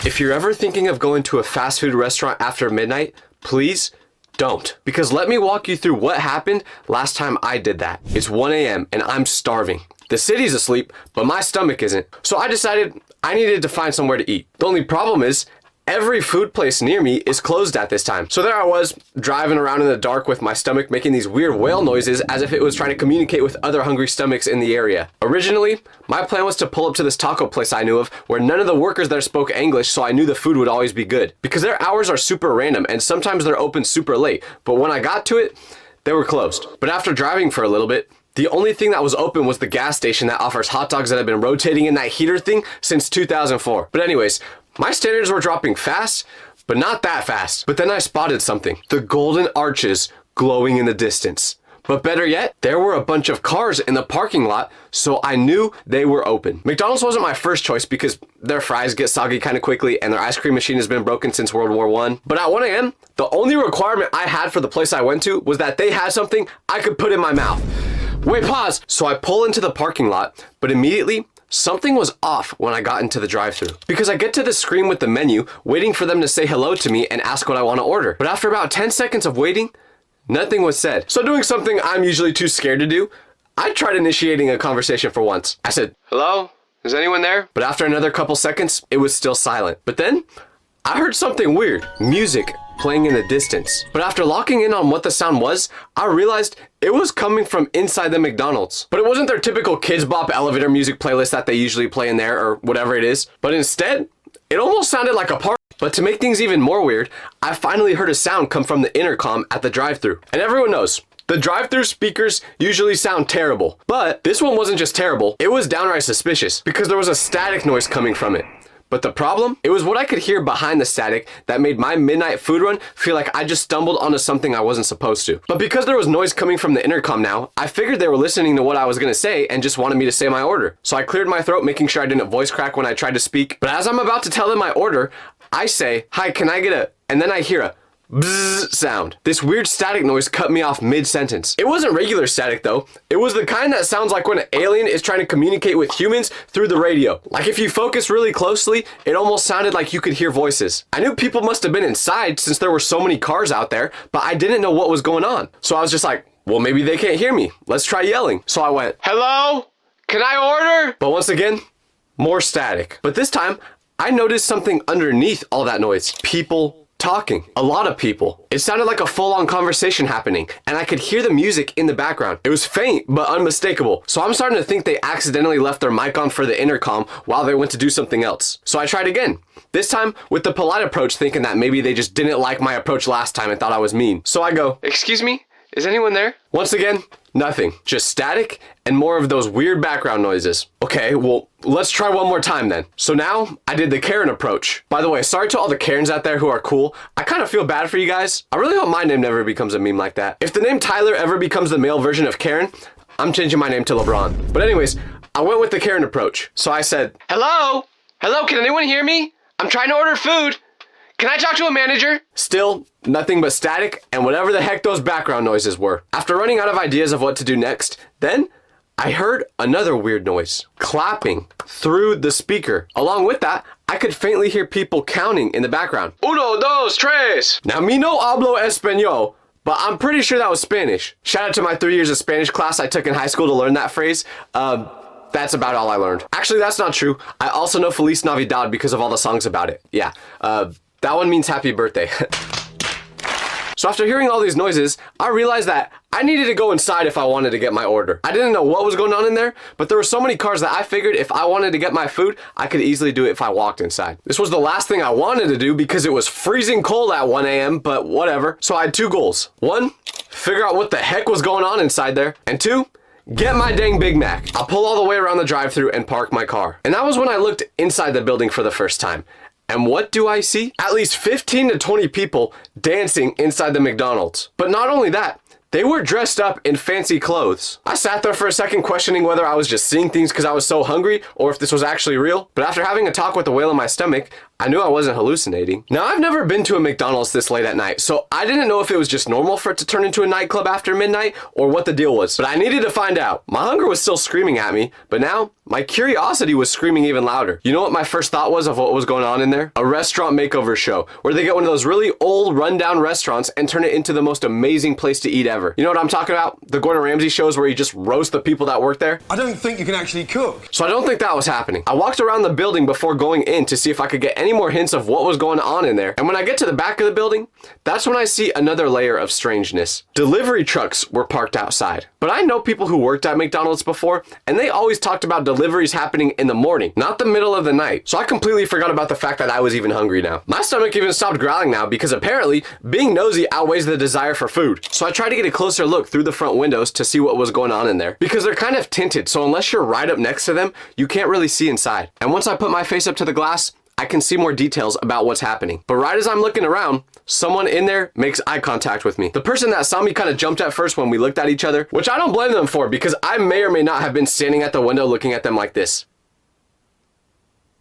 If you're ever thinking of going to a fast food restaurant after midnight, please don't. Because let me walk you through what happened last time I did that. It's 1 a.m. and I'm starving. The city's asleep, but my stomach isn't. So I decided I needed to find somewhere to eat. The only problem is, every food place near me is closed at this time. So there I was, driving around in the dark with my stomach making these weird whale noises as if it was trying to communicate with other hungry stomachs in the area. Originally, my plan was to pull up to this taco place I knew of where none of the workers there spoke English, so I knew the food would always be good. Because their hours are super random and sometimes they're open super late, but when I got to it, they were closed. But after driving for a little bit, the only thing that was open was the gas station that offers hot dogs that have been rotating in that heater thing since 2004. But anyways, my standards were dropping fast, but not that fast. But then I spotted something. The golden arches glowing in the distance. But better yet, there were a bunch of cars in the parking lot, so I knew they were open. McDonald's wasn't my first choice because their fries get soggy kind of quickly and their ice cream machine has been broken since World War I. But at 1 a.m., the only requirement I had for the place I went to was that they had something I could put in my mouth. Wait, pause. So I pull into the parking lot, but immediately, something was off when I got into the drive-thru. Because I get to the screen with the menu, waiting for them to say hello to me and ask what I want to order. But after about 10 seconds of waiting, nothing was said. So doing something I'm usually too scared to do, I tried initiating a conversation for once. I said, "Hello? Is anyone there?" But after another couple seconds, it was still silent. But then, I heard something weird. Music playing in the distance. But after locking in on what the sound was, I realized it was coming from inside the McDonald's. But it wasn't their typical Kids Bop elevator music playlist that they usually play in there or whatever it is. But instead, it almost sounded like a party. But to make things even more weird, I finally heard a sound come from the intercom at the drive-thru. And everyone knows, the drive-thru speakers usually sound terrible. But this one wasn't just terrible, it was downright suspicious because there was a static noise coming from it. But the problem? It was what I could hear behind the static that made my midnight food run feel like I just stumbled onto something I wasn't supposed to. But because there was noise coming from the intercom now, I figured they were listening to what I was gonna say and just wanted me to say my order. So I cleared my throat, making sure I didn't voice crack when I tried to speak. But as I'm about to tell them my order, I say, "Hi, can I get a..." And then I hear a bzzz sound. This weird static noise cut me off mid-sentence. It wasn't regular static though. It was the kind that sounds like when an alien is trying to communicate with humans through the radio. Like if you focus really closely, it almost sounded like you could hear voices. I knew people must have been inside since there were so many cars out there, but I didn't know what was going on. So I was just like, well, maybe they can't hear me. Let's try yelling. So I went, "Hello? Can I order?" But once again, more static. But this time, I noticed something underneath all that noise. People talking. A lot of people. It sounded like a full-on conversation happening, and I could hear the music in the background. It was faint, but unmistakable. So I'm starting to think they accidentally left their mic on for the intercom while they went to do something else. So I tried again. This time with the polite approach, thinking that maybe they just didn't like my approach last time and thought I was mean. So I go, "Excuse me? Is anyone there?" Once again, nothing. Just static and more of those weird background noises. Okay, well, let's try one more time then. So now, I did the Karen approach. By the way, sorry to all the Karens out there who are cool. I kind of feel bad for you guys. I really hope my name never becomes a meme like that. If the name Tyler ever becomes the male version of Karen, I'm changing my name to LeBron. But anyways, I went with the Karen approach. So I said, "Hello? Hello, can anyone hear me? I'm trying to order food. Can I talk to a manager?" Still, nothing but static and whatever the heck those background noises were. After running out of ideas of what to do next, then I heard another weird noise, clapping through the speaker. Along with that, I could faintly hear people counting in the background. "Uno, dos, tres." Now, me no hablo español, but I'm pretty sure that was Spanish. Shout out to my 3 years of Spanish class I took in high school to learn that phrase. That's about all I learned. Actually, that's not true. I also know Feliz Navidad because of all the songs about it. Yeah, that one means happy birthday. So after hearing all these noises, I realized that I needed to go inside if I wanted to get my order. I didn't know what was going on in there, but there were so many cars that I figured if I wanted to get my food, I could easily do it if I walked inside. This was the last thing I wanted to do because it was freezing cold at 1 a.m., but whatever. So I had two goals. One, figure out what the heck was going on inside there. And two, get my dang Big Mac. I'll pull all the way around the drive-thru and park my car. And that was when I looked inside the building for the first time. And what do I see? At least 15 to 20 people dancing inside the McDonald's. But not only that, They were dressed up in fancy clothes. I sat there for a second questioning whether I was just seeing things because I was so hungry or if this was actually real. But after having a talk with the whale in my stomach, I knew I wasn't hallucinating. Now, I've never been to a McDonald's this late at night, so I didn't know if it was just normal for it to turn into a nightclub after midnight or what the deal was. But I needed to find out. My hunger was still screaming at me, but now my curiosity was screaming even louder. You know what my first thought was of what was going on in there? A restaurant makeover show where they get one of those really old rundown restaurants and turn it into the most amazing place to eat ever. You know what I'm talking about? The Gordon Ramsay shows where you just roast the people that work there. I don't think you can actually cook. So I don't think that was happening. I walked around the building before going in to see if I could get any more hints of what was going on in there. And when I get to the back of the building, that's when I see another layer of strangeness. Delivery trucks were parked outside. But I know people who worked at McDonald's before, and they always talked about deliveries happening in the morning, not the middle of the night. So I completely forgot about the fact that I was even hungry now. My stomach even stopped growling now because apparently being nosy outweighs the desire for food. So I tried to get a closer look through the front windows to see what was going on in there, because they're kind of tinted, so unless you're right up next to them, you can't really see inside. And once I put my face up to the glass, I can see more details about what's happening. But right as I'm looking around, someone in there makes eye contact with me. The person that saw me kind of jumped at first when we looked at each other, which I don't blame them for because I may or may not have been standing at the window looking at them like this.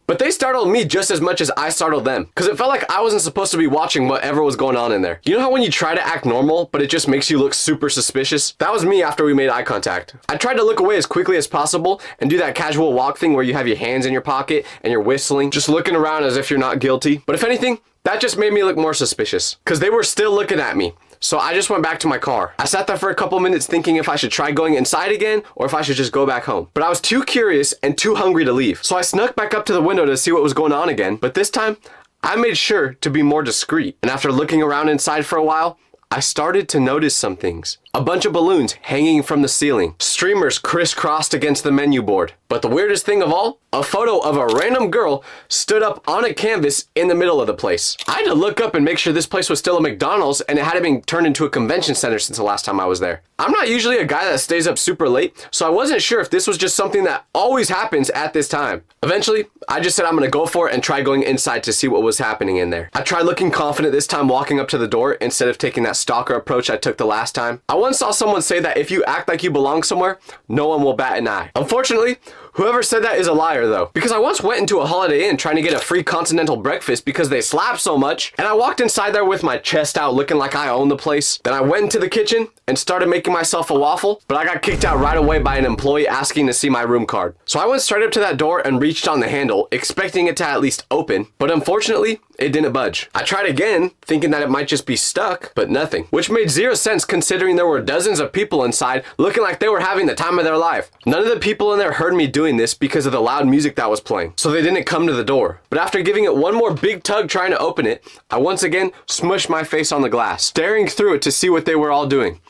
But they startled me just as much as I startled them, because it felt like I wasn't supposed to be watching whatever was going on in there. You know how when you try to act normal, but it just makes you look super suspicious? That was me after we made eye contact. I tried to look away as quickly as possible and do that casual walk thing where you have your hands in your pocket and you're whistling, just looking around as if you're not guilty. But if anything, that just made me look more suspicious, because they were still looking at me. So I just went back to my car. I sat there for a couple minutes thinking if I should try going inside again or if I should just go back home. But I was too curious and too hungry to leave. So I snuck back up to the window to see what was going on again. But this time, I made sure to be more discreet. And after looking around inside for a while, I started to notice some things. A bunch of balloons hanging from the ceiling. Streamers crisscrossed against the menu board. But the weirdest thing of all, a photo of a random girl stood up on a canvas in the middle of the place. I had to look up and make sure this place was still a McDonald's and it hadn't been turned into a convention center since the last time I was there. I'm not usually a guy that stays up super late, so I wasn't sure if this was just something that always happens at this time. Eventually, I just said I'm gonna go for it and try going inside to see what was happening in there. I tried looking confident this time walking up to the door instead of taking that stalker approach I took the last time. I once saw someone say that if you act like you belong somewhere, no one will bat an eye. Unfortunately, whoever said that is a liar though, because I once went into a Holiday Inn trying to get a free continental breakfast because they slap so much, and I walked inside there with my chest out looking like I owned the place. Then I went into the kitchen and started making myself a waffle, but I got kicked out right away by an employee asking to see my room card. So I went straight up to that door and reached on the handle, expecting it to at least open, but unfortunately, it didn't budge. I tried again, thinking that it might just be stuck, but nothing, which made zero sense considering there were dozens of people inside looking like they were having the time of their life. None of the people in there heard me doing this because of the loud music that was playing, so they didn't come to the door. But after giving it one more big tug trying to open it, I once again smushed my face on the glass, staring through it to see what they were all doing.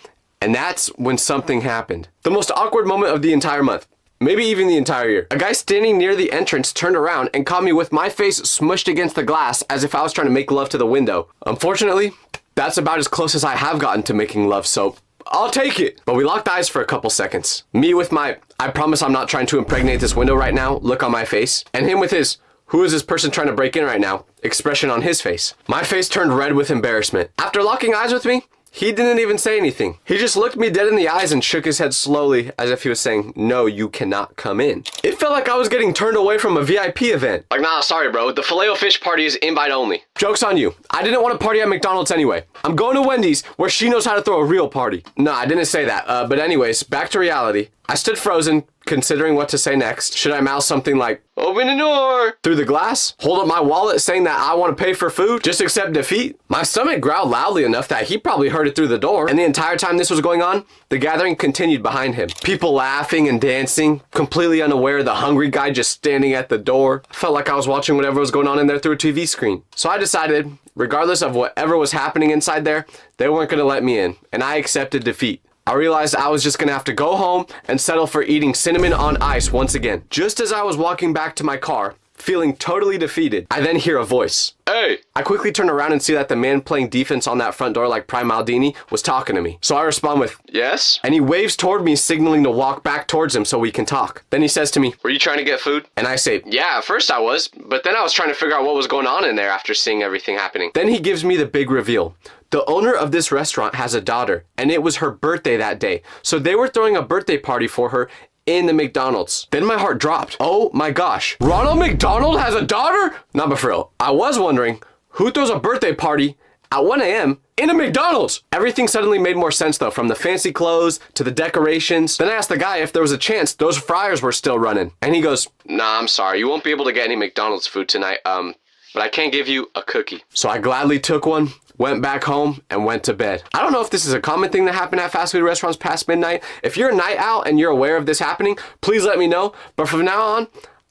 And that's when something happened. The most awkward moment of the entire month. Maybe even the entire year. A guy standing near the entrance turned around and caught me with my face smushed against the glass as if I was trying to make love to the window. Unfortunately, that's about as close as I have gotten to making love, so I'll take it. But we locked eyes for a couple seconds. Me with my, I promise I'm not trying to impregnate this window right now, look on my face. And him with his, who is this person trying to break in right now, expression on his face. My face turned red with embarrassment. After locking eyes with me, he didn't even say anything. He just looked me dead in the eyes and shook his head slowly as if he was saying, no, you cannot come in. It felt like I was getting turned away from a VIP event. Like, nah, sorry bro, the Filet-O-Fish party is invite only. Joke's on you. I didn't want to party at McDonald's anyway. I'm going to Wendy's where she knows how to throw a real party. Nah, I didn't say that. But anyways, back to reality. I stood frozen, considering what to say next. Should I mouth something like, open the door, through the glass? Hold up my wallet saying that I want to pay for food? Just accept defeat? My stomach growled loudly enough that he probably heard it through the door. And the entire time this was going on, the gathering continued behind him. People laughing and dancing, completely unaware of the hungry guy just standing at the door. I felt like I was watching whatever was going on in there through a TV screen. So I decided, regardless of whatever was happening inside there, they weren't going to let me in. And I accepted defeat. I realized I was just gonna have to go home and settle for eating cinnamon on ice once again. Just as I was walking back to my car, feeling totally defeated, I then hear a voice. Hey, Hey! I quickly turn around and see that the man playing defense on that front door like Prime Maldini was talking to me. So I respond with, yes? And he waves toward me, signaling to walk back towards him so we can talk. Then he says to me, were you trying to get food? And I say, yeah, at first I was, but then I was trying to figure out what was going on in there after seeing everything happening. Then he gives me the big reveal. The owner of this restaurant has a daughter, and it was her birthday that day. So they were throwing a birthday party for her in the McDonald's. Then my heart dropped. Oh my gosh. Ronald McDonald has a daughter? Not but for real. I was wondering, who throws a birthday party at 1 a.m. in a McDonald's? Everything suddenly made more sense though, from the fancy clothes to the decorations. Then I asked the guy if there was a chance those fryers were still running. And he goes, nah, I'm sorry. You won't be able to get any McDonald's food tonight. But I can give you a cookie. So I gladly took one, went back home, and went to bed. I don't know if this is a common thing to happen at fast food restaurants past midnight. If you're a night owl and you're aware of this happening, please let me know. But from now on,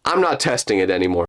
I'm not testing it anymore.